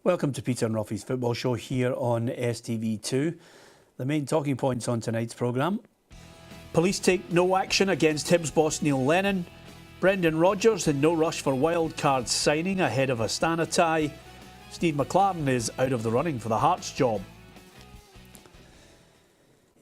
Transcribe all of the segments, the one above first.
Welcome to Peter and Ruffy's Football Show here on STV2. The main talking points on tonight's programme. Police take no action against Hibs boss Neil Lennon. Brendan Rodgers in no rush for wildcard signing ahead of Astana tie. Steve McLaren is out of the running for the Hearts job.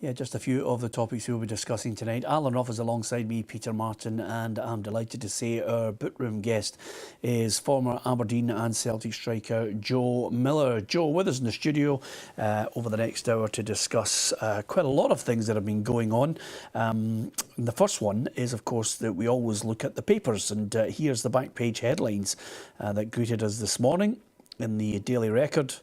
Yeah, just a few of the topics we'll be discussing tonight. Alan Ruff is alongside me, Peter Martin, and I'm delighted to say our bookroom guest is former Aberdeen and Celtic striker Joe Miller. Joe with us in the studio over the next hour to discuss quite a lot of things that have been going on. The first one is, of course, that we always look at the papers, and here's the back page headlines that greeted us this morning in the Daily Record.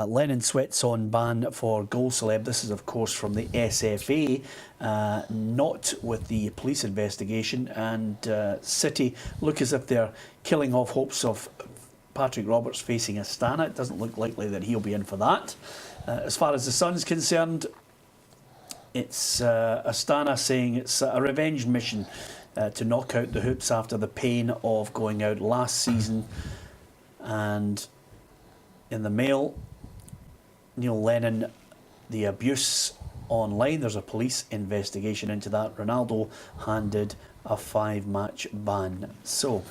Lennon sweats on ban for goal celeb. This is, of course, from the SFA, not with the police investigation. And City look as if they're killing off hopes of Patrick Roberts facing Astana. It doesn't look likely that he'll be in for that. As far as the Sun's concerned, it's Astana saying it's a revenge mission to knock out the Hoops after the pain of going out last season. And in the Mail, Neil Lennon, the abuse online. There's a police investigation into that. Ronaldo handed a 5-match ban. So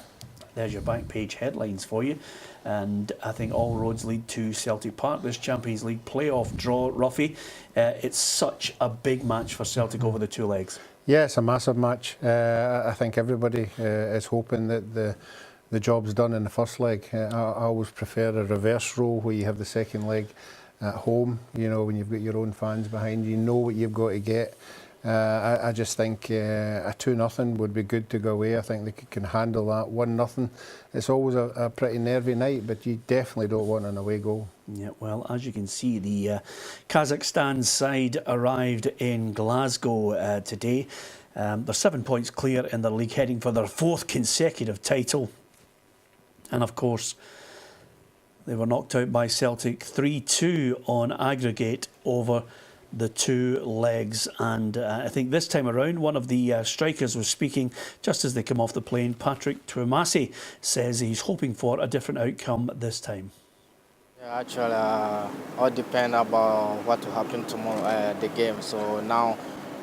there's your back page headlines for you. And I think all roads lead to Celtic Park, this Champions League playoff draw. Ruffy, it's such a big match for Celtic over the two legs. Yeah, it's a massive match. I think everybody is hoping that the job's done in the first leg. I always prefer a reverse role where you have the second leg at home, you know, when you've got your own fans behind you, know what you've got to get. I just think a 2-0 would be good to go away. I think they can handle that. 1-0, it's always a pretty nervy night, but you definitely don't want an away goal. Yeah, well, as you can see, the Kazakhstan side arrived in Glasgow today. They're 7 points clear in the league, heading for their 4th consecutive title. And of course, they were knocked out by Celtic 3-2 on aggregate over the two legs. And I think this time around, one of the strikers was speaking just as they come off the plane. Patrick Twumasi says he's hoping for a different outcome this time. Yeah, actually, all depend about what will happen tomorrow, the game. So now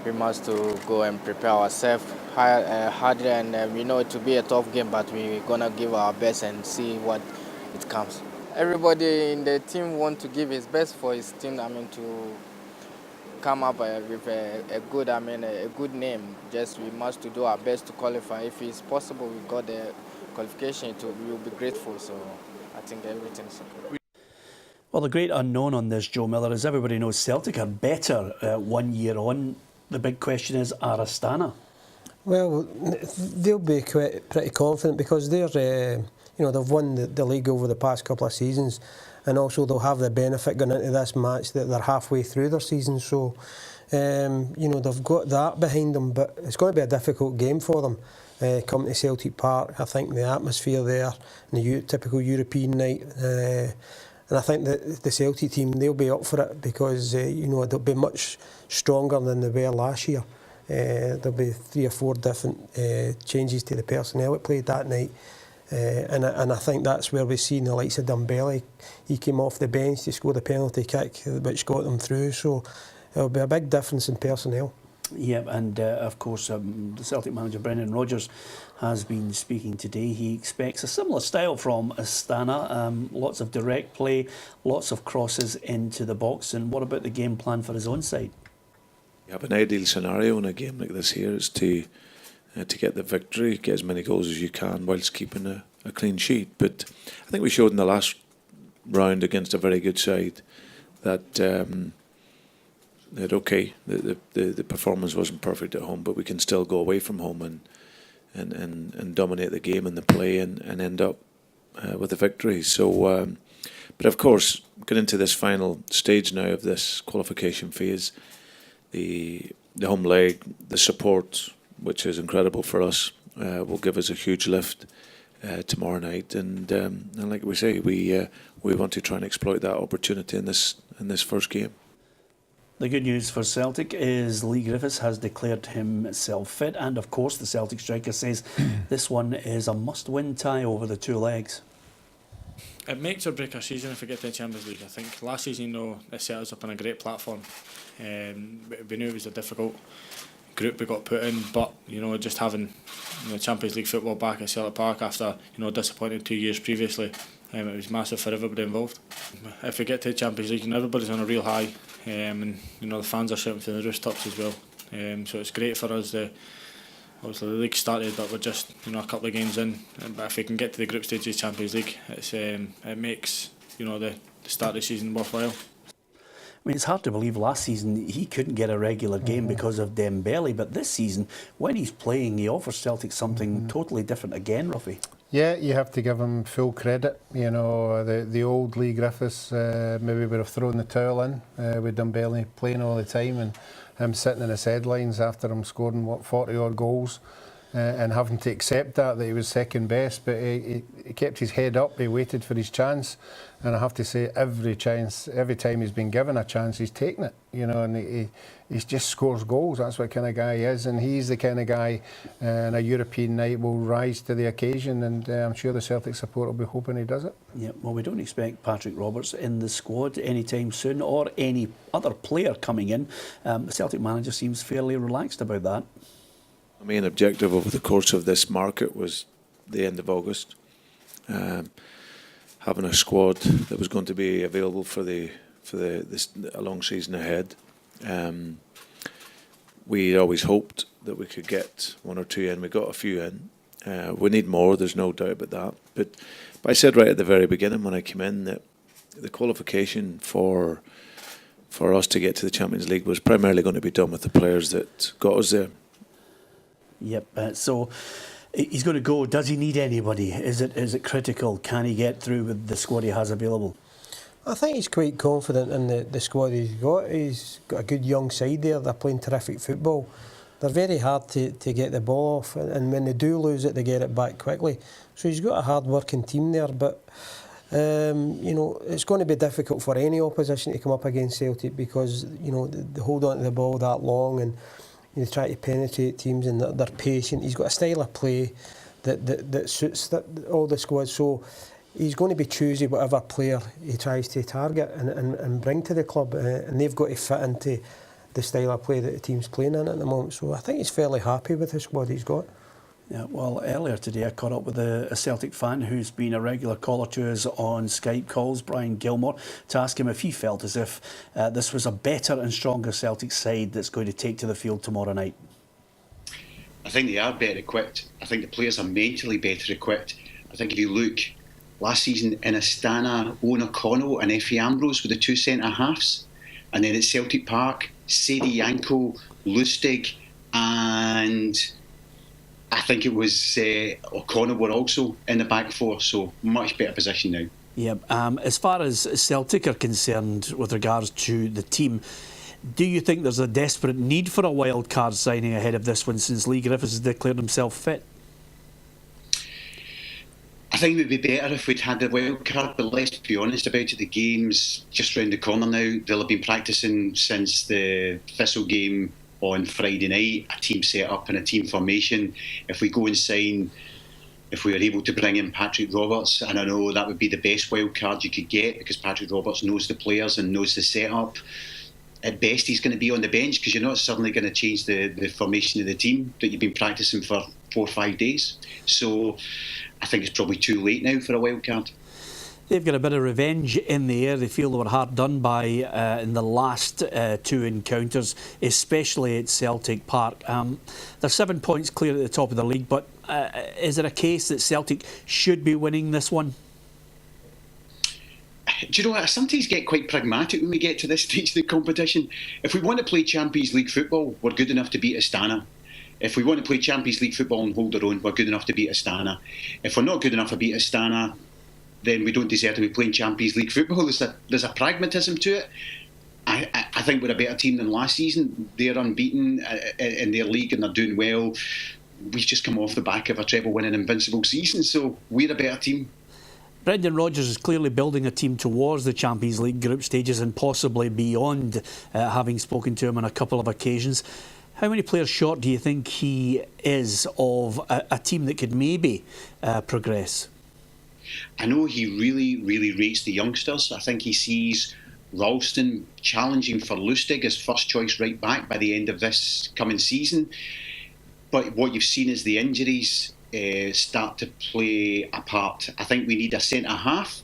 we must to go and prepare ourselves harder, and we know it will be a tough game, but we're gonna give our best and see what it comes. Everybody in the team want to give his best for his team. to come up with a good name. Just we must to do our best to qualify. If it's possible, we got the qualification. We will be grateful. So I think everything's okay. Well, the great unknown on this, Joe Miller, as everybody knows, Celtic are better 1 year on. The big question is, are Astana? Well, they'll be pretty confident because they're, they've won the league over the past couple of seasons, and also they'll have the benefit going into this match that they're halfway through their season. So, they've got that behind them, but it's going to be a difficult game for them. Coming to Celtic Park, I think the atmosphere there, and the typical European night. And I think that the Celtic team, they'll be up for it because, they'll be much stronger than they were last year. There'll be 3 or 4 different changes to the personnel that played that night. And I think that's where we've seen the likes of Dembele. He came off the bench to score the penalty kick, which got them through. So it'll be a big difference in personnel. Yeah, and of course, the Celtic manager Brendan Rodgers has been speaking today. He expects a similar style from Astana. Lots of direct play, lots of crosses into the box. And what about the game plan for his own side? You have an ideal scenario in a game like this here is to get the victory, get as many goals as you can whilst keeping a clean sheet. But I think we showed in the last round against a very good side that the performance wasn't perfect at home, but we can still go away from home and dominate the game and the play and end up with a victory. So, but of course, getting into this final stage now of this qualification phase, the home leg, the support, which is incredible for us, will give us a huge lift tomorrow night. And like we say, we want to try and exploit that opportunity in this first game. The good news for Celtic is Lee Griffiths has declared himself fit, and of course the Celtic striker says this one is a must-win tie over the two legs. It makes or break our season if we get to the Champions League. I think last season, it set us up on a great platform. We knew it was a difficult group we got put in, but just having Champions League football back at Celtic Park after a disappointing 2 years previously, it was massive for everybody involved. If we get to the Champions League, everybody's on a real high, and the fans are shouting from the rooftops as well. So it's great for us. Obviously the league started, but we're just a couple of games in. But if we can get to the group stage of the Champions League, it makes the start of the season worthwhile. I mean, it's hard to believe last season he couldn't get a regular game because of Dembele, but this season, when he's playing, he offers Celtic something totally different again, Ruffy. Yeah, you have to give him full credit. The old Lee Griffiths maybe would have thrown the towel in with Dembele playing all the time and him sitting in his headlines after him scoring 40-odd goals and having to accept that he was second best, but he kept his head up, he waited for his chance, and I have to say every time he's been given a chance, he's taken it, and he just scores goals. That's what kind of guy he is, and he's the kind of guy on a European night will rise to the occasion, and I'm sure the Celtic support will be hoping he does it. Yeah, well, we don't expect Patrick Roberts in the squad anytime soon, or any other player coming in. The Celtic manager seems fairly relaxed about that. My main objective over the course of this market was the end of August. Having a squad that was going to be available for a long season ahead. We always hoped that we could get one or two in. We got a few in. We need more, there's no doubt about that. But I said right at the very beginning when I came in that the qualification for us to get to the Champions League was primarily going to be done with the players that got us there. Yep, so he's going to go. Does he need anybody? Is it critical? Can he get through with the squad he has available? I think he's quite confident in the squad he's got. He's got a good young side there. They're playing terrific football. They're very hard to get the ball off, and when they do lose it, they get it back quickly. So he's got a hard-working team there, but it's going to be difficult for any opposition to come up against Celtic because they hold on to the ball that long and they try to penetrate teams, and they're patient. He's got a style of play that suits all the squad. So he's going to be choosy whatever player he tries to target and bring to the club, and they've got to fit into the style of play that the team's playing in at the moment. So I think he's fairly happy with the squad he's got. Yeah, well, earlier today I caught up with a Celtic fan who's been a regular caller to us on Skype calls, Brian Gilmore, to ask him if he felt as if this was a better and stronger Celtic side that's going to take to the field tomorrow night. I think they are better equipped. I think the players are mentally better equipped. I think if you look last season in Astana, Owen O'Connell and Effie Ambrose were the two centre-halves. And then at Celtic Park, Sadie Yanko, Lustig and I think it was O'Connell were also in the back four, so much better position now. Yeah, as far as Celtic are concerned with regards to the team, do you think there's a desperate need for a wild card signing ahead of this one since Lee Griffiths has declared himself fit? I think it would be better if we'd had the wild card, but let's be honest about it, the game's just round the corner now. They'll have been practising since the Thistle game on Friday night, a team set up and a team formation. If we go and sign, if we were able to bring in Patrick Roberts, and I know that would be the best wild card you could get because Patrick Roberts knows the players and knows the setup. At best, he's going to be on the bench because you're not suddenly going to change the formation of the team that you've been practising for 4 or 5 days. So I think it's probably too late now for a wild card. They've got a bit of revenge in the air. They feel they were hard done by in the last 2 encounters, especially at Celtic Park. They're 7 points clear at the top of the league, but is it a case that Celtic should be winning this one? Do you know what? I sometimes get quite pragmatic when we get to this stage of the competition. If we want to play Champions League football, we're good enough to beat Astana. If we want to play Champions League football and hold our own, we're good enough to beat Astana. If we're not good enough to beat Astana, then we don't deserve to be playing Champions League football. There's a pragmatism to it. I think we're a better team than last season. They're unbeaten in their league and they're doing well. We've just come off the back of a treble-winning invincible season, so we're a better team. Brendan Rodgers is clearly building a team towards the Champions League group stages and possibly beyond, having spoken to him on a couple of occasions. How many players short do you think he is of a team that could maybe progress? I know he really, really rates the youngsters. I think he sees Ralston challenging for Lustig as first choice right back by the end of this coming season. But what you've seen is the injuries start to play a part. I think we need a centre half,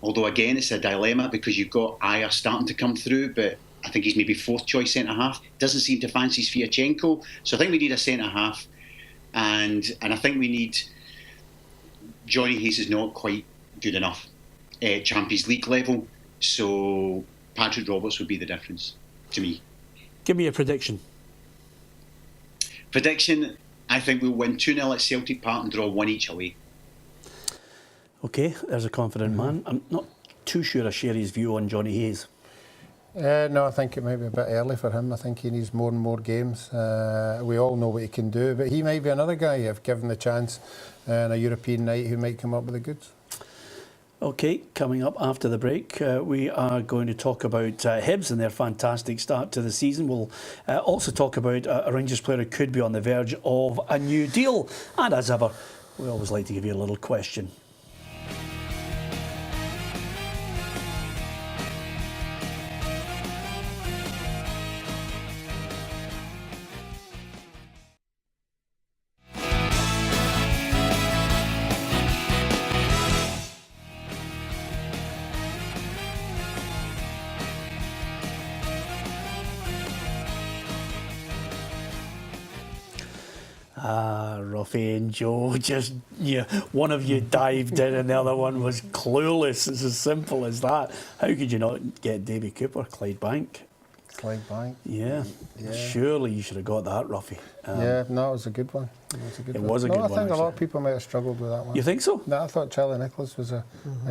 although again it's a dilemma because you've got Ayer starting to come through, but I think he's maybe fourth choice centre half. Doesn't seem to fancy Sviatchenko, so I think we need a centre half, and I think we need. Johnny Hayes is not quite good enough at Champions League level, so Patrick Roberts would be the difference to me. Give me a prediction. Prediction, I think we'll win 2-0 at Celtic Park and draw 1 each away. Okay, there's a confident man. I'm not too sure I share his view on Johnny Hayes. No, I think it might be a bit early for him. I think he needs more and more games. We all know what he can do, but he might be another guy, if given the chance, on a European night, who might come up with the goods. Okay, coming up after the break, we are going to talk about Hibs and their fantastic start to the season. We'll also talk about a Rangers player who could be on the verge of a new deal. And as ever, we always like to give you a little question. Ruffy and Joe, just one of you dived in and the other one was clueless. It's as simple as that. How could you not get Davy Cooper, Clydebank? Clydebank? Yeah. Surely you should have got that, Ruffy. No, it was a good one. It was a good one. I think a lot of people might have struggled with that one. You think so? No, I thought Charlie Nicholas was a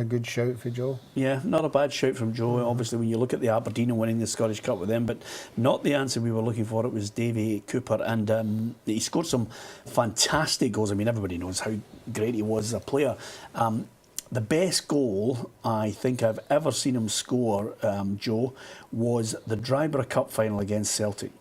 good shout for Joe. Yeah, not a bad shout from Joe. Obviously, when you look at the Aberdeen and winning the Scottish Cup with them, but not the answer we were looking for. It was Davy Cooper, and he scored some fantastic goals. I mean, everybody knows how great he was as a player. The best goal I think I've ever seen him score, Joe, was the Dryborough Cup final against Celtic.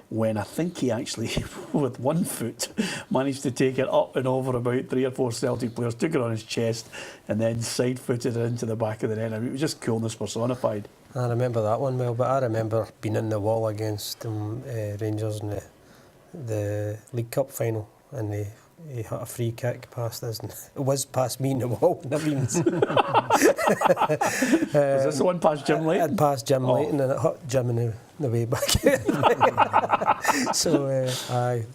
When I think he actually, with one foot, managed to take it up and over about 3 or 4 Celtic players, took it on his chest, and then side-footed it into the back of the net. I mean, it was just coolness personified. I remember that one well, but I remember being in the wall against Rangers in the League Cup final, and he hit a free kick past us, and it was past me in the wall, never even. Was this the one past Jim Leighton? It past Jim Leighton, and it hit Jim in the way back. So,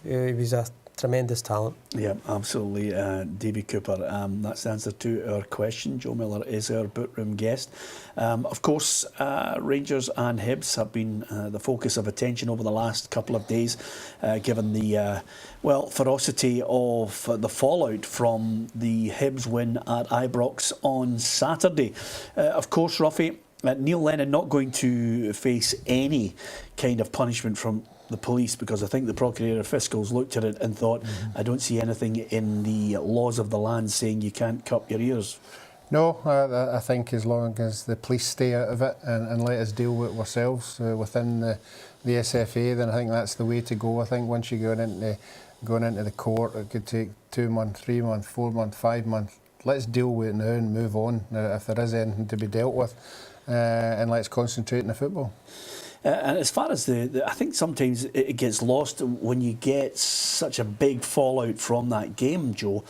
he was a tremendous talent. Yeah, absolutely. Davy Cooper. That's the answer to our question. Joe Miller is our boot-room guest. Of course, Rangers and Hibs have been the focus of attention over the last couple of days, given the ferocity of the fallout from the Hibs win at Ibrox on Saturday. Of course, Ruffy, Neil Lennon not going to face any kind of punishment from the police, because I think the Procurator Fiscals looked at it and thought, I don't see anything in the laws of the land saying you can't cup your ears. No, I think as long as the police stay out of it and let us deal with it ourselves within the SFA, then I think that's the way to go. I think once you're going into the court, it could take 2 months, 3 months, 4 months, 5 months. Let's deal with it now and move on, if there is anything to be dealt with, and let's concentrate on the football. And as far as I think sometimes it gets lost when you get such a big fallout from that game, Joe.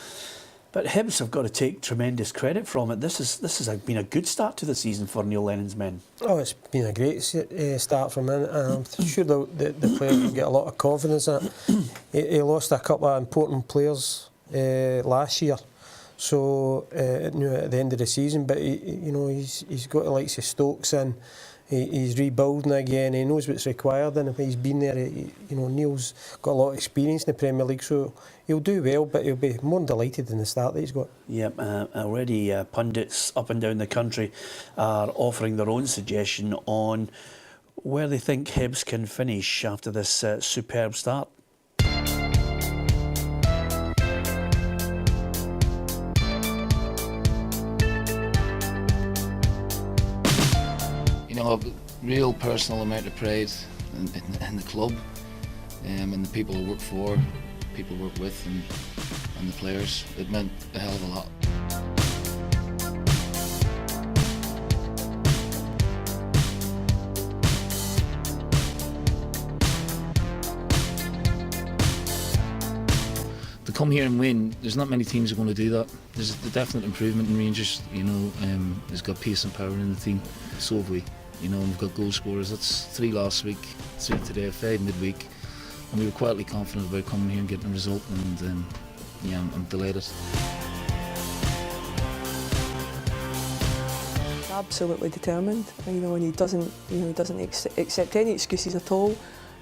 But Hibs have got to take tremendous credit from it. This has been a good start to the season for Neil Lennon's men. Oh, it's been a great start from him. I'm sure the players will get a lot of confidence in it. He lost a couple of important players last year, so at the end of the season. But he's got the likes of Stokes in. He's rebuilding again. He knows what's required, and if he's been there, Neil's got a lot of experience in the Premier League, so he'll do well. But he'll be more delighted in the start that he's got. Yep, already pundits up and down the country are offering their own suggestion on where they think Hibs can finish after this superb start. A real personal amount of pride in the club and the people I work for, people I work with, and the players. It meant a hell of a lot. come here and win, there's not many teams that are going to do that. There's a definite improvement in Rangers. There's got pace and power in the team. So have we. We've got goal scorers. That's 3 last week, 3 today, 5 midweek. And we were quietly confident about coming here and getting a result. And I'm delighted. Absolutely determined, and he doesn't accept any excuses at all.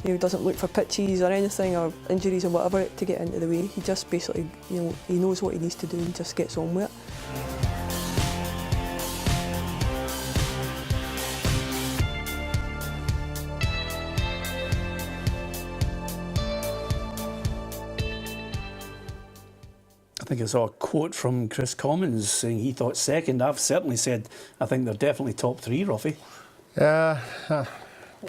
He doesn't look for pitches or anything or injuries or whatever to get into the way. He just basically, he knows what he needs to do and just gets on with it. I think I saw a quote from Chris Commons saying he thought second. I've certainly said I think they're definitely top 3, Ruffy.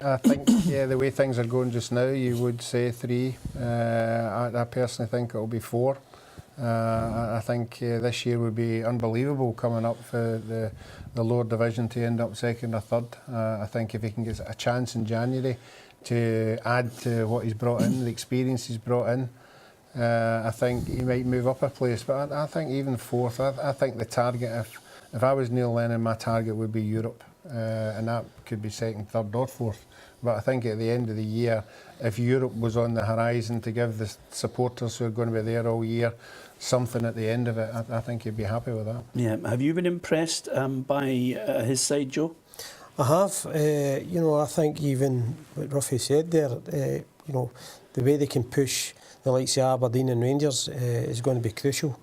I think, the way things are going just now, you would say 3. I personally think it'll be 4. I think this year would be unbelievable coming up for the lower division to end up second or third. I think if he can get a chance in January to add to what he's brought in, the experience he's brought in, I think he might move up a place. But I think even 4th, I think the target, if I was Neil Lennon, my target would be Europe. And that could be 2nd, 3rd or 4th. But I think at the end of the year, if Europe was on the horizon to give the supporters who are going to be there all year something at the end of it, I think he'd be happy with that. Yeah. Have you been impressed by his side, Joe? I have. I think even what Ruffy said there, the way they can push the likes of Aberdeen and Rangers is going to be crucial.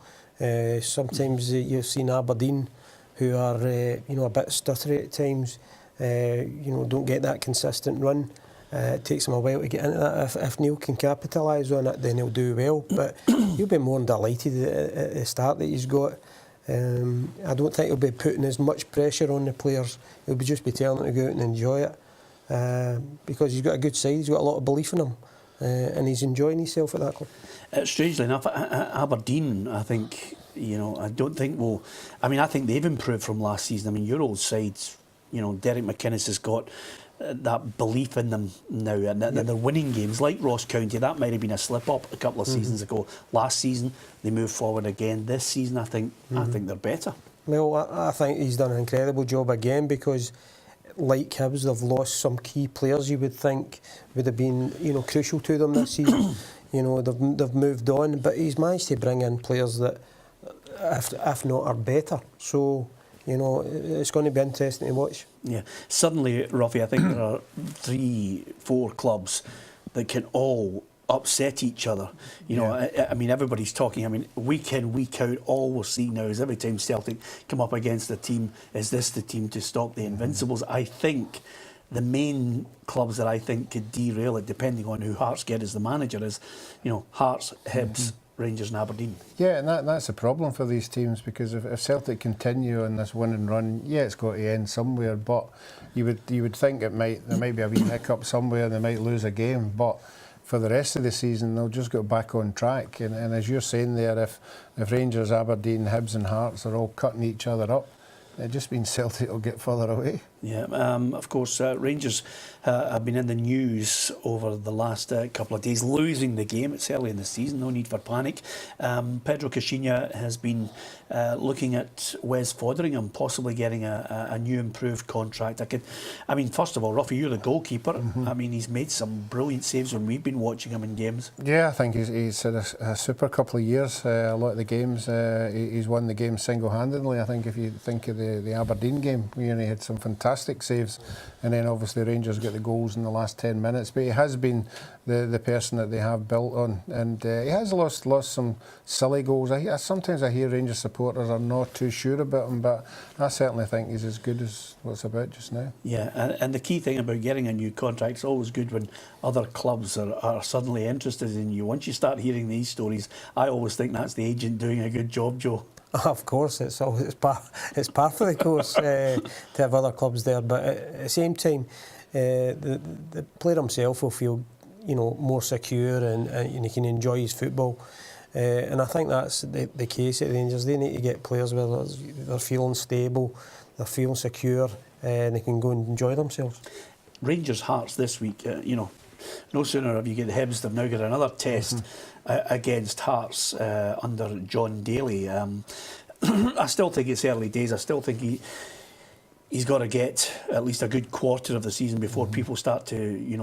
Sometimes you've seen Aberdeen, who are a bit stuttery at times, don't get that consistent run. It takes them a while to get into that. If Neil can capitalise on it, then he'll do well. But he'll be more than delighted at the start that he's got. I don't think he'll be putting as much pressure on the players. He'll just be telling them to go out and enjoy it, because he's got a good side. He's got a lot of belief in him, and he's enjoying himself at that club. Strangely enough, Aberdeen, I think, I don't think I think they've improved from last season. I mean, your old sides, Derek McInnes has got that belief in them now, and they're winning games like Ross County. That might have been a slip up a couple of seasons ago. Last season they moved forward again. This season I think they're better. Well, I think he's done an incredible job again, because like Hibs, they've lost some key players you would think would have been crucial to them this season. They've moved on, but he's managed to bring in players that, if not, are better. So it's going to be interesting to watch. Yeah. Suddenly, Ruffy, I think there are 3-4 clubs that can all upset each other. I mean, everybody's talking. I mean, week in, week out, all we'll see now is every time Celtic come up against a team, is this the team to stop the Invincibles? I think the main clubs that I think could derail it, depending on who Hearts get as the manager, is, Hearts, Hibs, Rangers and Aberdeen. Yeah, and that's a problem for these teams, because if Celtic continue on this winning run, it's got to end somewhere, but you would think there might be a wee hiccup somewhere and they might lose a game, but for the rest of the season they'll just get back on track. And as you're saying there, if Rangers, Aberdeen, Hibs and Hearts are all cutting each other up, it just means Celtic will get further away. Yeah, of course, Rangers have been in the news over the last couple of days, losing the game. It's early in the season, no need for panic. Pedro Caixinha has been looking at Wes Foderingham possibly getting a new improved contract. First of all, Ruffy, you're the goalkeeper. I mean, he's made some brilliant saves when we've been watching him in games. Yeah, I think he's had a super couple of years. A lot of the games, he's won the game single-handedly. I think if you think of the Aberdeen game, he had some fantastic saves, and then obviously Rangers get the goals in the last 10 minutes, but he has been the person that they have built on, and he has lost some silly goals. Sometimes I hear Rangers supporters are not too sure about him, but I certainly think he's as good as what's about just now. Yeah, and the key thing about getting a new contract, it's always good when other clubs are suddenly interested in you. Once you start hearing these stories, I always think that's the agent doing a good job, Joe. Of course, it's part of the course to have other clubs there, but at the same time, the player himself will feel more secure and he can enjoy his football. And I think that's the case at Rangers. They need to get players where they're feeling stable, they're feeling secure, and they can go and enjoy themselves. Rangers Hearts this week, no sooner have you get Hibs, they've now got another test against Hearts under John Daly. I still think it's early days. I still think he's got to get at least a good quarter of the season before people start to,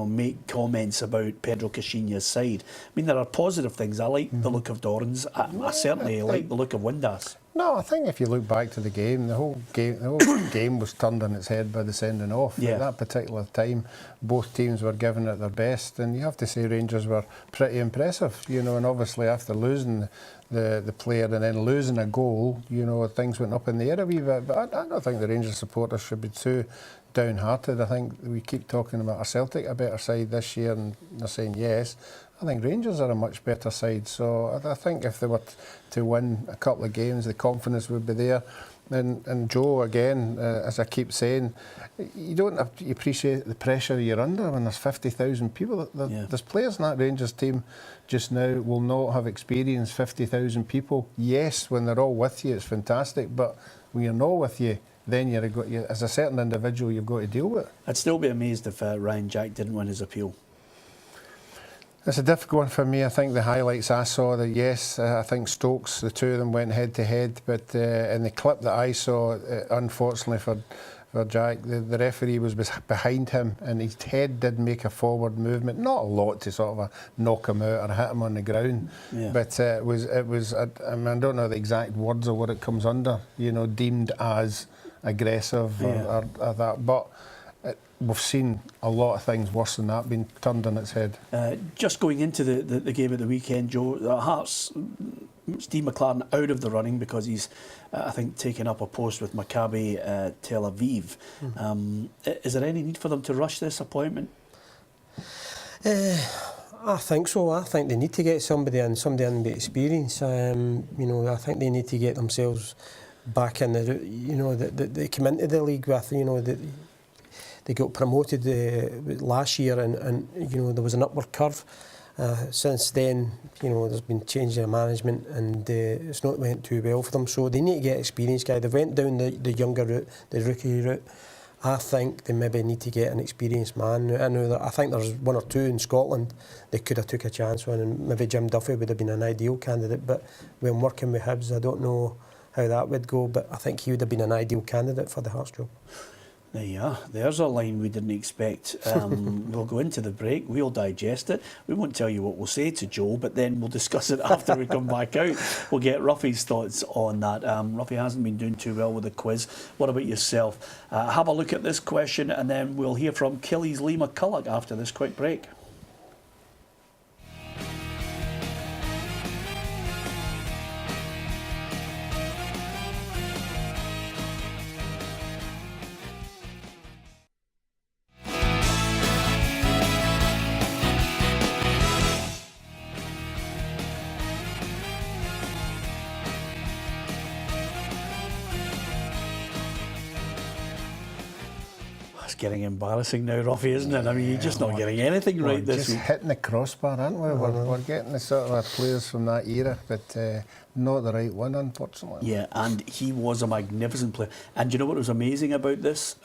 make comments about Pedro Caixinha's side. I mean, there are positive things. I like the look of Dorrans. I certainly like the look of Windass. No, I think if you look back to the game, the whole game was turned on its head by the sending off. Yeah. At that particular time, both teams were giving it their best, and you have to say Rangers were pretty impressive. And obviously after losing the player and then losing a goal, things went up in the air a wee bit. But I don't think the Rangers supporters should be too downhearted. I think we keep talking about a Celtic a better side this year, and they're saying yes. I think Rangers are a much better side, so I think if they were to win a couple of games, the confidence would be there. And Joe, again, as I keep saying, you don't have to appreciate the pressure you're under when there's 50,000 people. There's players in that Rangers team just now will not have experienced 50,000 people. Yes, when they're all with you, it's fantastic, but when you're not with you, then as a certain individual, you've got to deal with it. I'd still be amazed if Ryan Jack didn't win his appeal. It's a difficult one for me. I think the highlights I saw, that yes, I think Stokes, the two of them went head to head, but in the clip that I saw, unfortunately for Jack, the referee was behind him, and his head did make a forward movement, not a lot to sort of knock him out or hit him on the ground, but it was. I mean, I don't know the exact words or what it comes under, deemed as aggressive or that, but. We've seen a lot of things worse than that being turned on its head. Just going into the game at the weekend, Joe, Hearts, Steve McLaren out of the running because he's, I think, taken up a post with Maccabi Tel Aviv. Is there any need for them to rush this appointment? I think so. I think they need to get somebody in with experience. I think they need to get themselves back in they come into the league with, they got promoted last year, and there was an upward curve. Since then, there's been change in management, and it's not went too well for them. So they need to get experienced guy. They went down the younger route, the rookie route. I think they maybe need to get an experienced man. I think there's one or two in Scotland they could have took a chance on, and maybe Jim Duffy would have been an ideal candidate. But when working with Hibs, I don't know how that would go. But I think he would have been an ideal candidate for the Hearts job. There you are. There's a line we didn't expect. We'll go into the break. We'll digest it. We won't tell you what we'll say to Joe, but then we'll discuss it after we come back out. We'll get Ruffy's thoughts on that. Ruffy hasn't been doing too well with the quiz. What about yourself? Have a look at this question, and then we'll hear from Killy's Lee McCulloch after this quick break. Getting embarrassing now, Ruffy, isn't it? I mean, you're just not getting anything right this week. Just hitting the crossbar, aren't we? We're getting the sort of players from that era, but not the right one, unfortunately. Yeah, and he was a magnificent player. And you know what was amazing about this?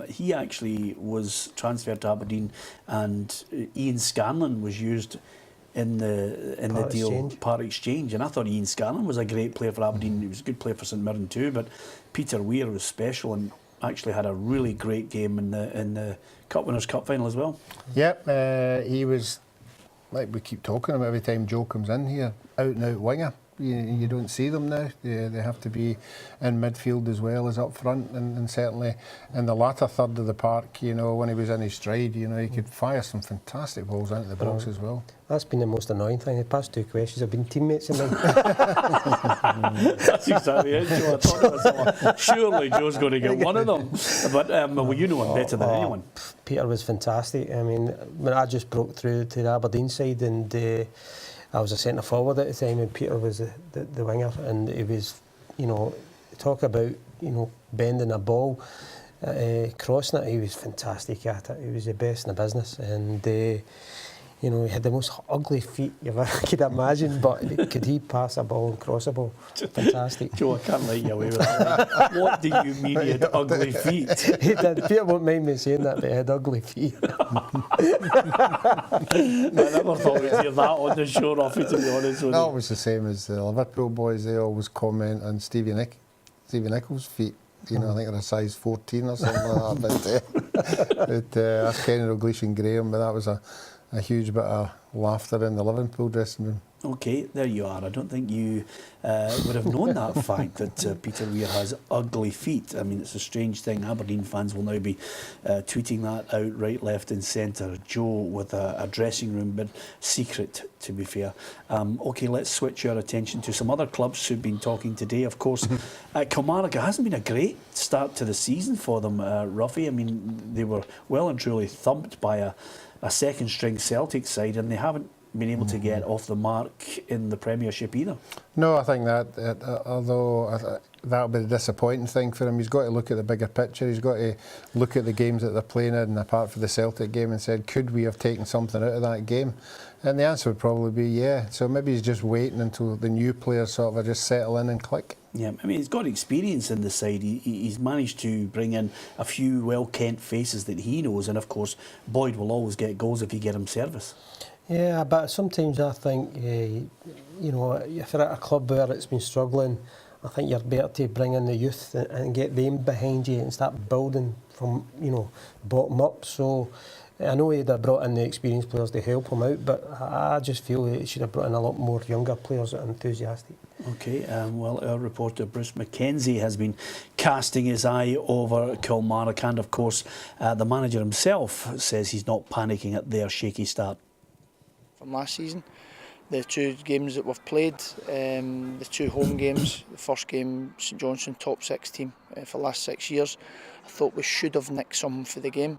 He actually was transferred to Aberdeen, and Ian Scanlon was used in the deal, part exchange. And I thought Ian Scanlon was a great player for Aberdeen. He was a good player for St Mirren too, but Peter Weir was special and actually had a really great game in the Cup Winners' Cup final as well. Yep, he was, like we keep talking about every time Joe comes in here, out and out winger. You don't see them now. They have to be in midfield as well as up front, and certainly in the latter third of the park, when he was in his stride, he could fire some fantastic balls into the box as well. That's been the most annoying thing. The past two questions have been teammates of mine. That's exactly it, Joe. I thought it was surely Joe's going to get one of them. But well, you know him better than anyone. Peter was fantastic. I mean, when I just broke through to the Aberdeen side, and I was a centre forward at the time, and Peter was the winger, and he was, talk about, bending a ball, crossing it. He was fantastic at it. He was the best in the business, and You know, he had the most ugly feet you ever could imagine, but could he pass a ball and cross a ball? Fantastic. Joe, I can't let you away with that. What do you mean he had ugly feet? He did. Peter won't mind me saying that, but he had ugly feet. I never thought we'd hear that on the show, Ruffy, to be honest with you. That was the same as the Liverpool boys. They always comment on Stevie Nicholls' feet. You know, I think they're a size 14 or something like that. That's Kenny Dalglish and Graham, but that was a huge bit of laughter in the Liverpool dressing room. Okay, there you are. I don't think you would have known that fact that Peter Weir has ugly feet. I mean, it's a strange thing. Aberdeen fans will now be tweeting that out right, left and centre. Joe with a dressing room, but secret, to be fair. Okay, let's switch our attention to some other clubs who've been talking today. Of course, Kilmarnock, it hasn't been a great start to the season for them, Ruffy. I mean, they were well and truly thumped by a second-string Celtic side, and they haven't been able to get off the mark in the Premiership either. No, I think that, although that'll be the disappointing thing for him, he's got to look at the bigger picture. He's got to look at the games that they're playing in, apart from the Celtic game, and said, could we have taken something out of that game? And the answer would probably be yeah. So maybe he's just waiting until the new players sort of just settle in and click. Yeah, I mean, he's got experience in the side. He's managed to bring in a few well-kent faces that he knows, and of course, Boyd will always get goals if you get him service. Yeah, but sometimes I think, you know, if you're at a club where it's been struggling, I think you're better to bring in the youth and get them behind you and start building from, you know, bottom up. So I know he'd have brought in the experienced players to help him out, but I just feel he should have brought in a lot more younger players that are enthusiastic. Okay, well, our reporter Bruce McKenzie has been casting his eye over Kilmarnock, and of course the manager himself says he's not panicking at their shaky start. From last season, the two games that we've played, the two home games, the first game St Johnstone top 6 team for the last 6 years, I thought we should have nicked something for the game,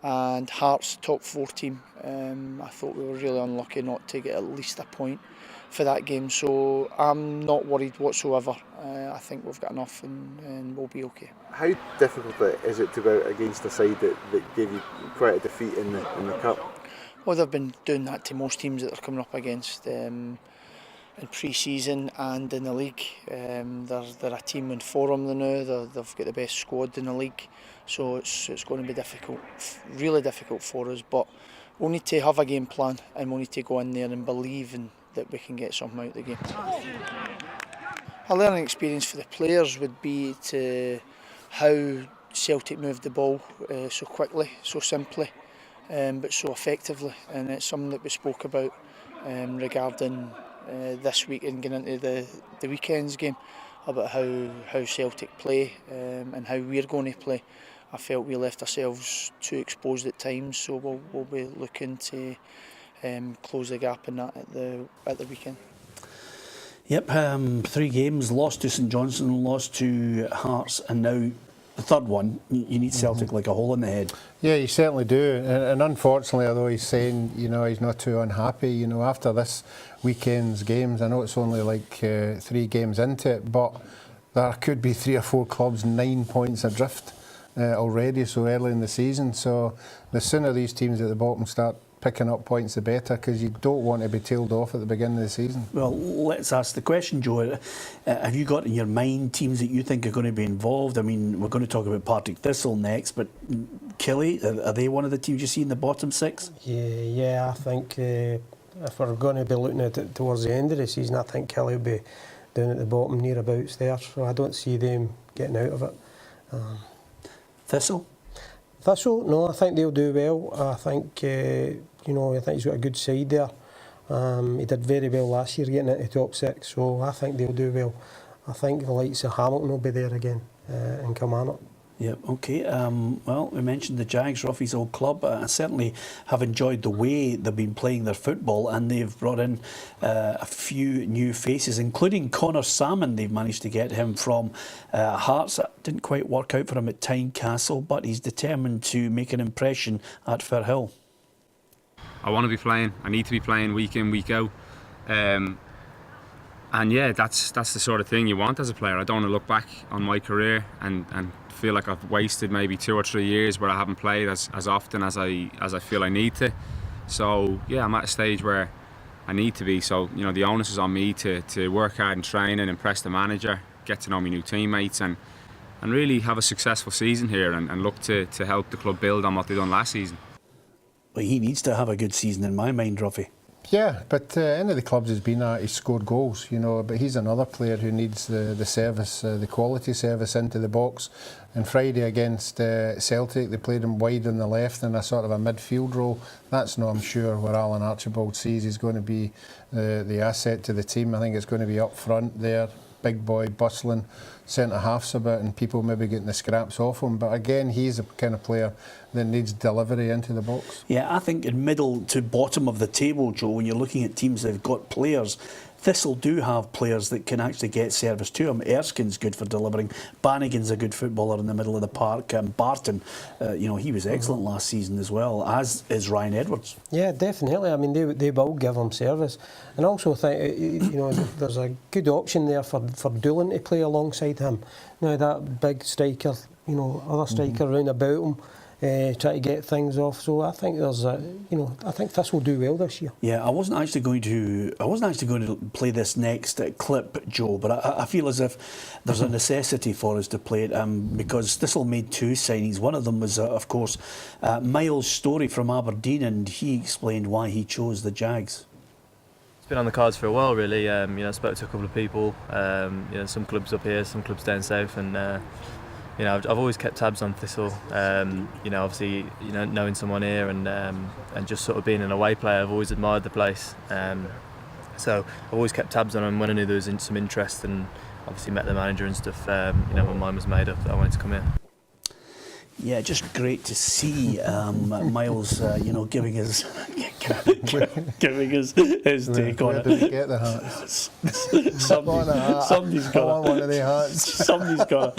and Hearts top 4 team, I thought we were really unlucky not to get at least a point for that game, so I'm not worried whatsoever. I think we've got enough and we'll be okay. How difficult is it to go out against a side that gave you quite a defeat in the cup? Well, they've been doing that to most teams that they're coming up against in pre-season and in the league. They're a team in form now. They've got the best squad in the league, so it's going to be difficult, really difficult for us. But we'll need to have a game plan, and we'll need to go in there and believe that we can get something out of the game. A learning experience for the players would be to how Celtic moved the ball so quickly, so simply. But so effectively, and it's something that we spoke about regarding this week and getting into the weekend's game, about how Celtic play and how we're going to play. I felt we left ourselves too exposed at times, so we'll be looking to close the gap in that at the weekend. Yep, 3 games, lost to St Johnstone, lost to Hearts, and now the third one. You need Celtic like a hole in the head. Yeah, you certainly do. And unfortunately, although he's saying, you know, he's not too unhappy, you know, after this weekend's games, I know it's only like 3 games into it, but there could be 3 or 4 clubs 9 points adrift already so early in the season. So the sooner these teams at the bottom start picking up points, the better, because you don't want to be tailed off at the beginning of the season. Well, let's ask the question, Joe. Have you got in your mind teams that you think are going to be involved? I mean, we're going to talk about Partick Thistle next, but Killie, are they one of the teams you see in the bottom 6? Yeah, I think if we're going to be looking at it towards the end of the season, I think Killie will be down at the bottom, nearabouts there, so I don't see them getting out of it. Thistle? Thistle, no, I think they'll do well. I think, you know, I think he's got a good side there. He did very well last year getting into top 6, so I think they'll do well. I think the likes of Hamilton will be there again in Kilmarnock. Yep, okay. Well, we mentioned the Jags, Ruffy's old club. I certainly have enjoyed the way they've been playing their football, and they've brought in a few new faces, including Connor Salmon. They've managed to get him from Hearts. It didn't quite work out for him at Tynecastle, but he's determined to make an impression at Firhill. I want to be playing. I need to be playing week in, week out. And yeah, that's the sort of thing you want as a player. I don't want to look back on my career and feel like I've wasted maybe 2 or 3 years where I haven't played as often as I feel I need to. So yeah, I'm at a stage where I need to be. So you know, the onus is on me to work hard in training, impress the manager, get to know my new teammates, and really have a successful season here, and look to help the club build on what they done last season. Well, he needs to have a good season in my mind, Ruffy. Yeah, but any of the clubs he's been at, he's scored goals, you know, but he's another player who needs the service, the quality service into the box. And Friday against Celtic, they played him wide on the left in a sort of a midfield role. That's not, I'm sure, where Alan Archibald sees he's going to be the asset to the team. I think it's going to be up front there, big boy, bustling, centre-halves a bit, and people maybe getting the scraps off him. But again, he's the kind of player that needs delivery into the box. Yeah, I think in middle to bottom of the table, Joe, when you're looking at teams that have got players, Thistle do have players that can actually get service to him. Erskine's good for delivering. Bannigan's a good footballer in the middle of the park. Barton, you know, he was excellent last season as well, as is Ryan Edwards. Yeah, definitely. I mean, they will give him service. And also think, you know, there's a good option there for Doolan to play alongside him. Now that big striker, you know, other striker round about him, try to get things off. So I think there's a, you know, I think Thistle will do well this year. Yeah, I wasn't actually going to play this next clip, Joe, but I feel as if there's a necessity for us to play it because Thistle made two signings. One of them was, of course, Miles Story from Aberdeen, and he explained why he chose the Jags. It's been on the cards for a while, really. You know, I spoke to a couple of people. You know, some clubs up here, some clubs down south, and. You know, I've always kept tabs on Thistle. You know, obviously, you know, knowing someone here and just sort of being an away player, I've always admired the place. So I've always kept tabs on him when I knew there was some interest, and obviously met the manager and stuff. You know, when mine was made up that I wanted to come here. Yeah, just great to see Miles, you know, giving his take on it. Where did he get the hats? Somebody's got I want one of the hats. Somebody's got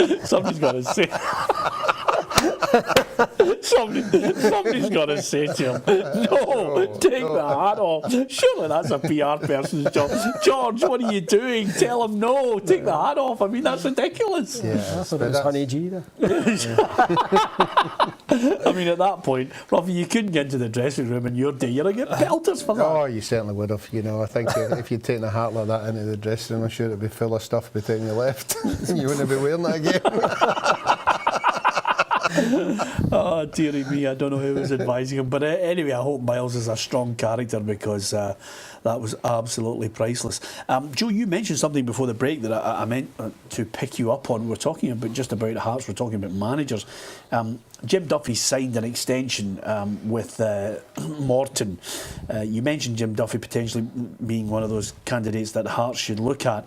to say. Somebody's got to say to him, no, take the hat off. Surely that's a PR person's job. George, what are you doing? Tell him no, take the hat off. I mean, that's ridiculous. Yeah, I thought it was Honey G there. I mean, at that point, Ruffy, you couldn't get into the dressing room in your day. You're going to get pelters for that. Oh, you certainly would have. You know, I think if you'd taken a hat like that into the dressing room, I'm sure it'd be full of stuff by the time you left. You wouldn't be wearing it again. Oh, dearie me, I don't know who was advising him. But anyway, I hope Miles is a strong character because that was absolutely priceless. Joe, you mentioned something before the break that I meant to pick you up on. We're talking just about Hearts, we're talking about managers. Jim Duffy signed an extension with Morton. You mentioned Jim Duffy potentially being one of those candidates that Hearts should look at.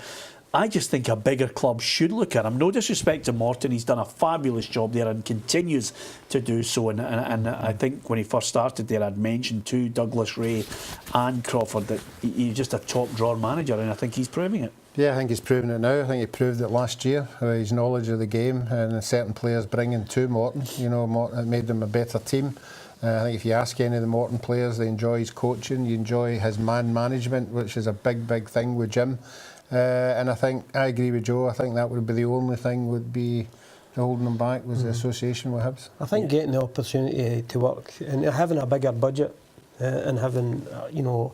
I just think a bigger club should look at him. No disrespect to Morton, he's done a fabulous job there and continues to do so. And I think when he first started there, I'd mentioned to Douglas Ray and Crawford that he's just a top drawer manager, and I think he's proving it. Yeah, I think he's proving it now. I think he proved it last year. His knowledge of the game and certain players bringing to Morton, you know, Morton made them a better team. I think if you ask any of the Morton players, they enjoy his coaching, you enjoy his man management, which is a big thing with Jim. And I think I agree with Joe. I think that would be the only thing would be holding them back was the association with Hibs. I think getting the opportunity to work and having a bigger budget and having you know,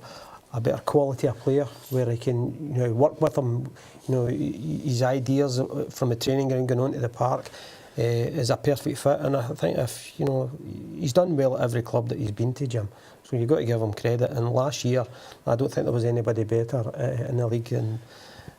a better quality of player where he can, you know, work with him. You know, his ideas from the training ground going on to the park is a perfect fit. And I think if, you know, he's done well at every club that he's been to, Jim. So you've got to give him credit. And last year, I don't think there was anybody better in the league. And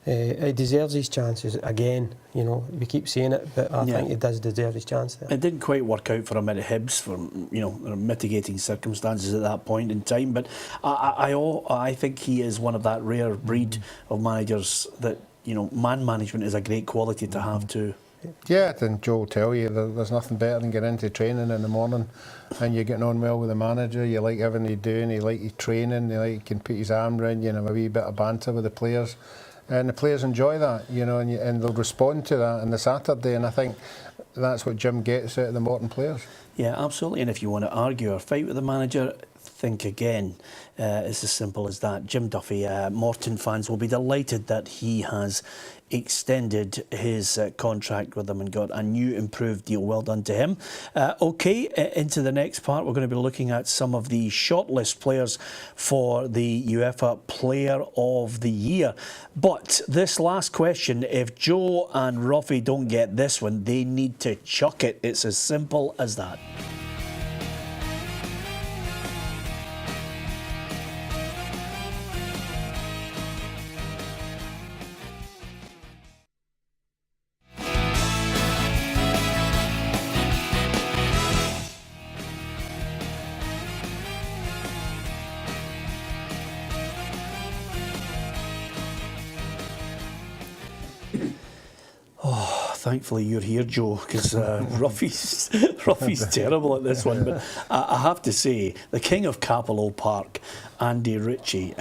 he deserves his chances again. You know, we keep saying it, but I think he does deserve his chance there. It didn't quite work out for him at Hibs for, you know, mitigating circumstances at that point in time. But I think he is one of that rare breed of managers that, you know, man management is a great quality to have too. Yeah, and Joe will tell you there's nothing better than getting into training in the morning and you're getting on well with the manager, you like everything he's doing, you like his training, you like he can put his arm around you and have a wee bit of banter with the players. And the players enjoy that, you know, and they'll respond to that on the Saturday, and I think that's what Jim gets out of the Morton players. Yeah, absolutely. And if you want to argue or fight with the manager, think again. It's as simple as that. Jim Duffy, Morton fans will be delighted that he has extended his contract with them and got a new improved deal. Well done to him. Okay, into the next part, we're going to be looking at some of the shortlist players for the UEFA Player of the Year. But this last question, if Joe and Ruffy don't get this one, they need to chuck it. It's as simple as that. Thankfully you're here, Joe, because Ruffy's terrible at this one. But I have to say, the king of Capello Park, Andy Ritchie,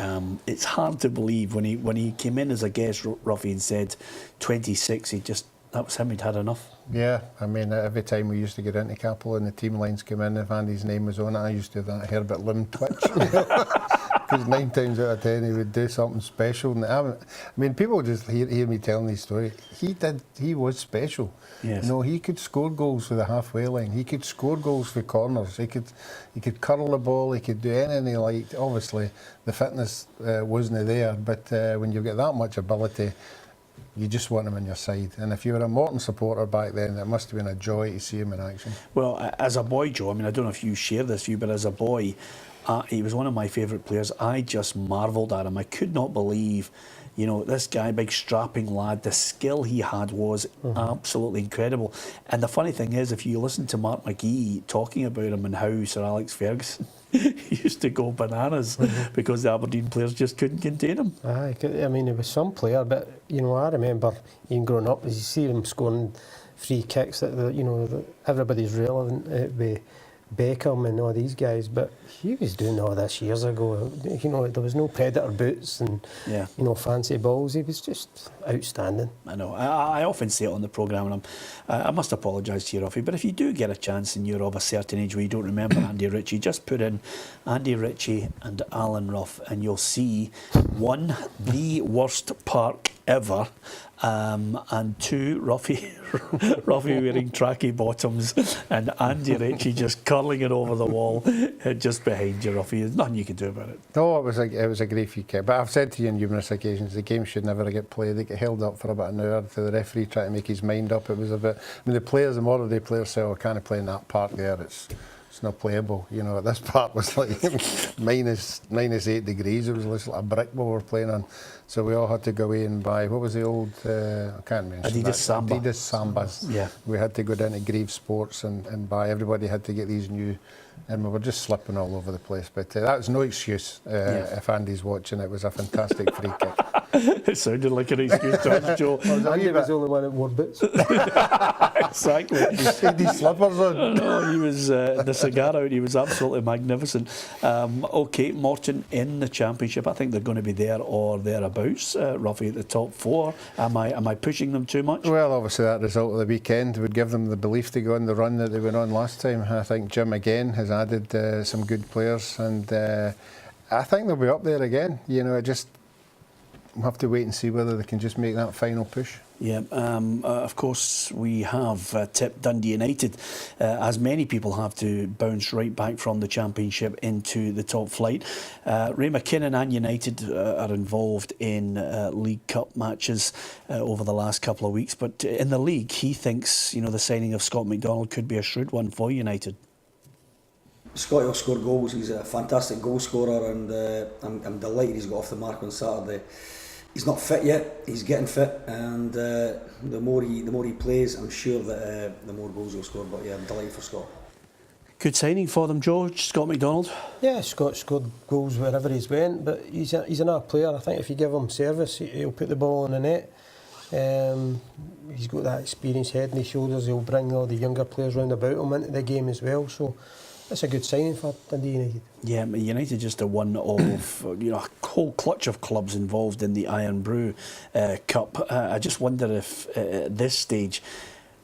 it's hard to believe when he came in as a guest, Ruffy, and said 26, that was him, he'd had enough. Yeah, I mean, every time we used to get into Capello and the team lines came in, if Andy's name was on it, I used to do that Herbert Lim twitch. Because 9 times out of 10 he would do something special. And I mean, people just hear me telling these stories. He was special. Yes. You know, he could score goals for the halfway line. He could score goals for corners. He could curl the ball. He could do anything he liked. Obviously, the fitness wasn't there, but when you get that much ability, you just want him on your side. And if you were a Morton supporter back then, it must have been a joy to see him in action. Well, as a boy, Joe, I mean, I don't know if you share this view, but as a boy, he was one of my favourite players. I just marvelled at him. I could not believe, you know, this guy, big strapping lad, the skill he had was absolutely incredible. And the funny thing is, if you listen to Mark McGee talking about him and how Sir Alex Ferguson he used to go bananas because the Aberdeen players just couldn't contain him. I mean, he was some player, but, you know, I remember even growing up, as you see him scoring free kicks that, everybody's relevant with Beckham and all these guys, but he was doing all this years ago. You know, there was no Predator boots and you know, fancy balls. He was just outstanding. I know. I often say it on the programme, and I must apologise to you, Ruffy, but if you do get a chance and you're of a certain age where you don't remember Andy Ritchie, just put in Andy Ritchie and Alan Rough, and you'll see, 1, the worst park ever, and 2, Ruffy wearing tracky bottoms and Andy Ritchie just curling it over the wall just behind you, Ruffy. There's nothing you can do about it. No, it was a great free kick. But I've said to you on numerous occasions, the game should never get played. It get held up for about an hour for the referee trying to make his mind up. It was a bit. I mean, the modern day players say, "Oh, I can't play in that park there. It's not playable." You know, this part was like minus 8 degrees. It was like a brick we were playing on. So we all had to go away and buy, what was the old, I can't mention Adidas Samba. Adidas Sambas. Yeah. We had to go down to Grieve Sports and buy, everybody had to get these new, and we were just slipping all over the place. But that was no excuse if Andy's watching. It was a fantastic free kick. It sounded like an excuse to us, Joe. Andy was the only one that wore boots. Exactly. He had these slippers on. No, he was the cigar out. He was absolutely magnificent. Okay, Morton in the Championship. I think they're going to be there or thereabouts. Ruffy at the top 4. Am I pushing them too much? Well, obviously that result of the weekend would give them the belief to go on the run that they went on last time. I think Jim again has added some good players, and I think they'll be up there again. You know, we'll have to wait and see whether they can just make that final push. Yeah, of course we have tipped Dundee United, as many people have, to bounce right back from the Championship into the top flight. Ray McKinnon and United are involved in League Cup matches over the last couple of weeks, but in the league he thinks, you know, the signing of Scott McDonald could be a shrewd one for United. Scotty will score goals. He's a fantastic goal scorer, and I'm delighted he's got off the mark on Saturday. He's not fit yet. He's getting fit, and the more he plays, I'm sure that the more goals he'll score. But yeah, I'm delighted for Scott. Good signing for them, George. Scott McDonald. Yeah, Scott scored goals wherever he's went, but he's another player. I think if you give him service, he'll put the ball in the net. He's got that experienced head on his shoulders. He'll bring all the younger players round about him into the game as well. So that's a good signing for Dundee United. Yeah, United just are one of a whole clutch of clubs involved in the Iron Brew Cup. I just wonder if at this stage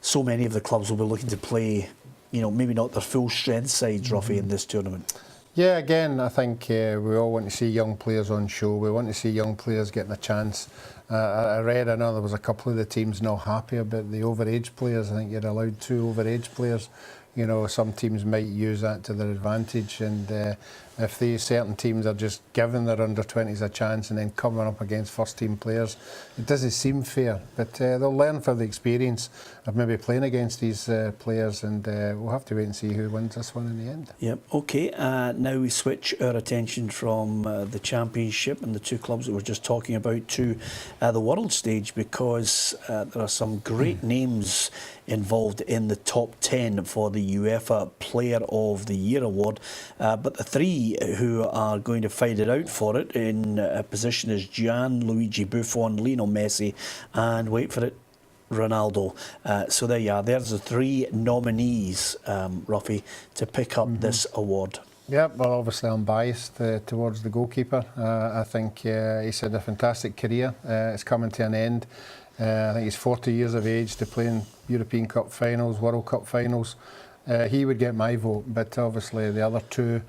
so many of the clubs will be looking to play, maybe not their full strength sides, Ruffy, in this tournament. Yeah, again, I think we all want to see young players on show. We want to see young players getting a chance. I know there was a couple of the teams not happy about the overage players. I think you're allowed 2 overage players. You know, some teams might use that to their advantage, and if these certain teams are just giving their under-20s a chance and then coming up against first-team players, it doesn't seem fair. But they'll learn from the experience of maybe playing against these players, and we'll have to wait and see who wins this one in the end. Yep. Okay. Now we switch our attention from the Championship and the 2 clubs that we're just talking about to the world stage, because there are some great names involved in the top 10 for the UEFA Player of the Year award, but the 3 who are going to fight it out for it in a position is Gianluigi Buffon, Lionel Messi, and wait for it, Ronaldo. So there you are. There's the 3 nominees, Ruffy, to pick up this award. Yeah, well, obviously I'm biased towards the goalkeeper. I think he's had a fantastic career. It's coming to an end. I think he's 40 years of age to play in European Cup finals, World Cup finals. He would get my vote, but obviously the other 2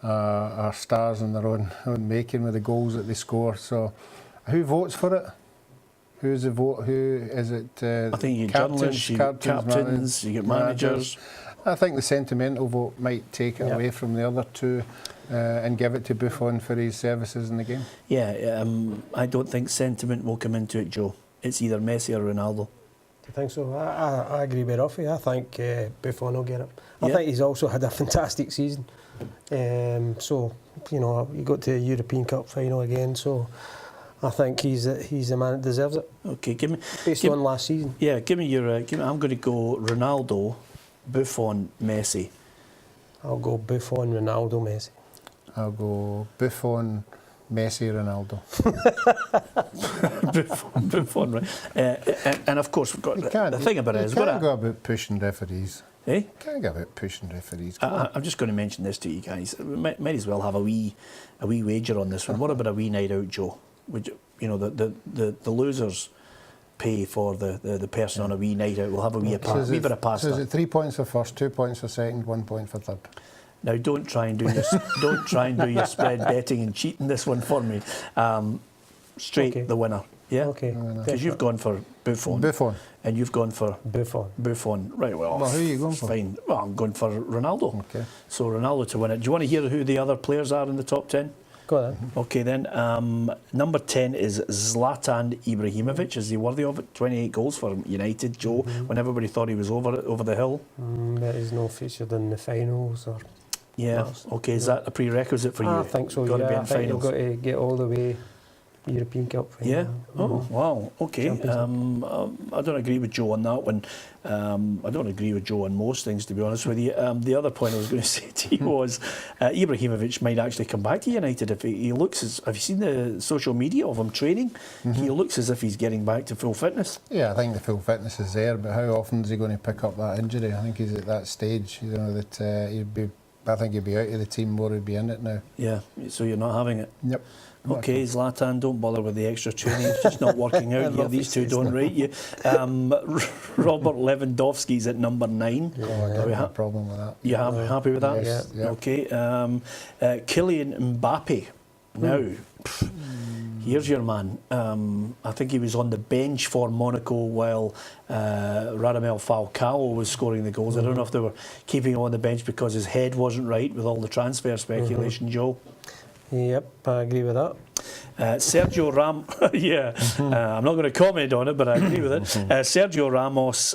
are stars in their own making with the goals that they score. So who votes for it? Who's the vote? Who is it? I think you get journalists, you get captains, you get managers. I think the sentimental vote might take it away from the other 2 and give it to Buffon for his services in the game. Yeah, I don't think sentiment will come into it, Joe. It's either Messi or Ronaldo. Do you think so? I agree with Ruffy. I think Buffon will get it. I think he's also had a fantastic season. So, you know, he got to the European Cup final again, so I think he's the man that deserves it. Okay, based on last season. Yeah, give me your. I'm going to go Ronaldo, Buffon, Messi. I'll go Buffon, Ronaldo, Messi. I'll go Buffon, Messi, Ronaldo. Buffon, right? And of course, we've got the thing about it is, you can't go about pushing referees. Eh? Can't go about pushing referees. I'm just going to mention this to you guys. We might as well have a wee wager on this one. What about a wee night out, Joe? Would you know the losers pay for the person on a wee night out? We'll have a wee bit of pasta. So is it 3 points for first, 2 points for second, 1 point for third? Now don't try and do your spread betting and cheating this one for me. Straight the winner. Yeah. Okay. Because you've gone for Buffon. Buffon. And you've gone for Buffon. Right. Well, who are you going for? Fine. Well, I'm going for Ronaldo. Okay. So Ronaldo to win it. Do you want to hear who the other players are in the top 10? Go on. Okay then. Number 10 is Zlatan Ibrahimovic. Is he worthy of it? 28 goals for United, Joe. When everybody thought he was over the hill. But he's not featured in the finals or. Yeah. Okay. Is that a prerequisite for you? I think so. Got to be in I think you've finals. got to get all the way. European Cup final. Yeah. Oh, wow. Okay. I don't agree with Joe on that one. I don't agree with Joe on most things, to be honest with you. The other point I was going to say to you was Ibrahimovic might actually come back to United if he looks as. Have you seen the social media of him training? He looks as if he's getting back to full fitness. Yeah, I think the full fitness is there, but how often is he going to pick up that injury? I think he's at that stage, you know, that he'd be. I think he'd be out of the team more. He'd be in it now. Yeah. So you're not having it. Yep. Okay, Zlatan, don't bother with the extra training. It's just not working out here. These 2 don't rate you. Robert Lewandowski's at number 9. Oh, I have no problem with that. You happy with that? Yes. Yeah. Okay. Kylian Mbappe. Now, here's your man. I think he was on the bench for Monaco while Radamel Falcao was scoring the goals. I don't know if they were keeping him on the bench because his head wasn't right with all the transfer speculation, Joe. Yep, I agree with that. Sergio Ramos, I'm not going to comment on it, but I agree with it. Sergio Ramos,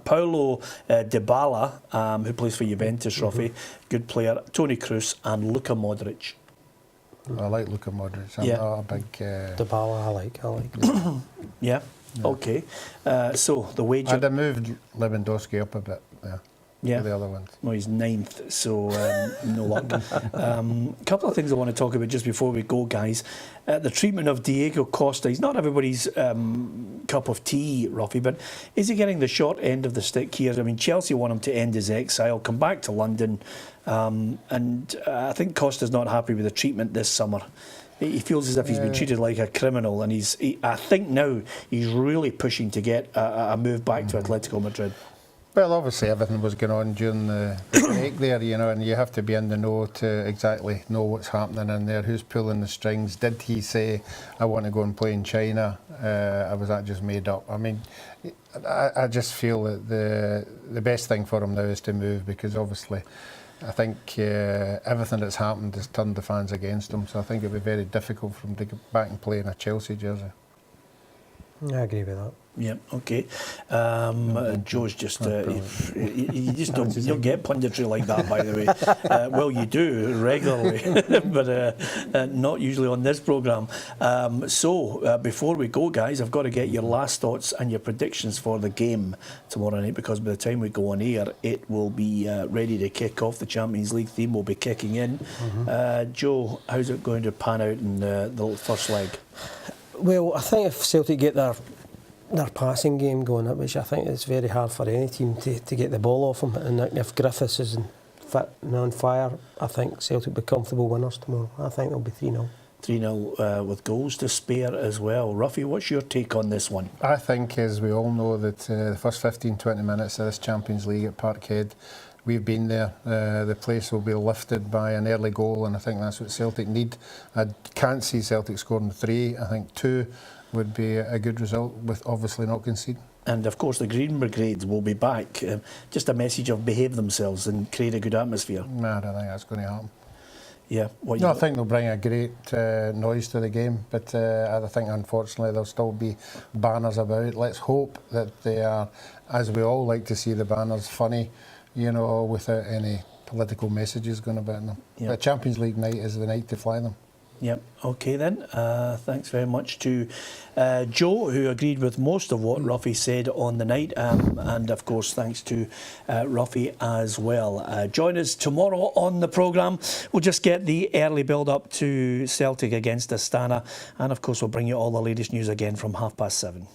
Paulo Dybala, who plays for Juventus, Ruffy, good player, Toni Kroos and Luka Modric. I like Luka Modric. I'm not a big... Dybala, I like. Yeah, okay. So, the wager... I'd have moved Lewandowski up a bit, Yeah. The other ones. Well, he's 9th, so no luck. A couple of things I want to talk about just before we go, guys. The treatment of Diego Costa. He's not everybody's cup of tea, Ruffy, but is he getting the short end of the stick here? I mean, Chelsea want him to end his exile, come back to London, and I think Costa's not happy with the treatment this summer. He feels as if he's been treated like a criminal, and I think now he's really pushing to get a move back to Atletico Madrid. Well, obviously everything was going on during the break there, you know, and you have to be in the know to exactly know what's happening in there, who's pulling the strings. Did he say, I want to go and play in China, or was that just made up? I mean, I just feel that the best thing for him now is to move, because obviously I think everything that's happened has turned the fans against him, so I think it would be very difficult for him to get back and play in a Chelsea jersey. I agree with that. Yeah, okay. Joe's just, you just don't get punditry like that, by the way. Well, you do regularly, but not usually on this programme. So, before we go, guys, I've got to get your last thoughts and your predictions for the game tomorrow night, because by the time we go on air, it will be ready to kick off. The Champions League theme will be kicking in. Joe, how's it going to pan out in the first leg? Well, I think if Celtic get their passing game going, which I think is very hard for any team to get the ball off them, and if Griffiths is fit and on fire, I think Celtic will be comfortable winners tomorrow. I think they'll be 3-0. 3-0 with goals to spare as well. Ruffy, what's your take on this one? I think, as we all know, that the first 15-20 minutes of this Champions League at Parkhead, we've been there. The place will be lifted by an early goal, and I think that's what Celtic need. I can't see Celtic scoring 3. I think 2 would be a good result, with obviously not conceding. And of course the Green Brigade will be back. Just a message of behave themselves and create a good atmosphere. No, I don't think that's going to happen. Yeah. I think they'll bring a great noise to the game, but I think unfortunately there'll still be banners about. Let's hope that they are, as we all like to see the banners, funny, you know, without any political messages going about them. Yep. But Champions League night is the night to fly them. Yep, okay then. Thanks very much to Joe, who agreed with most of what Ruffy said on the night, and of course thanks to Ruffy as well. Join us tomorrow on the programme. We'll just get the early build-up to Celtic against Astana, and of course we'll bring you all the latest news again from 7:30.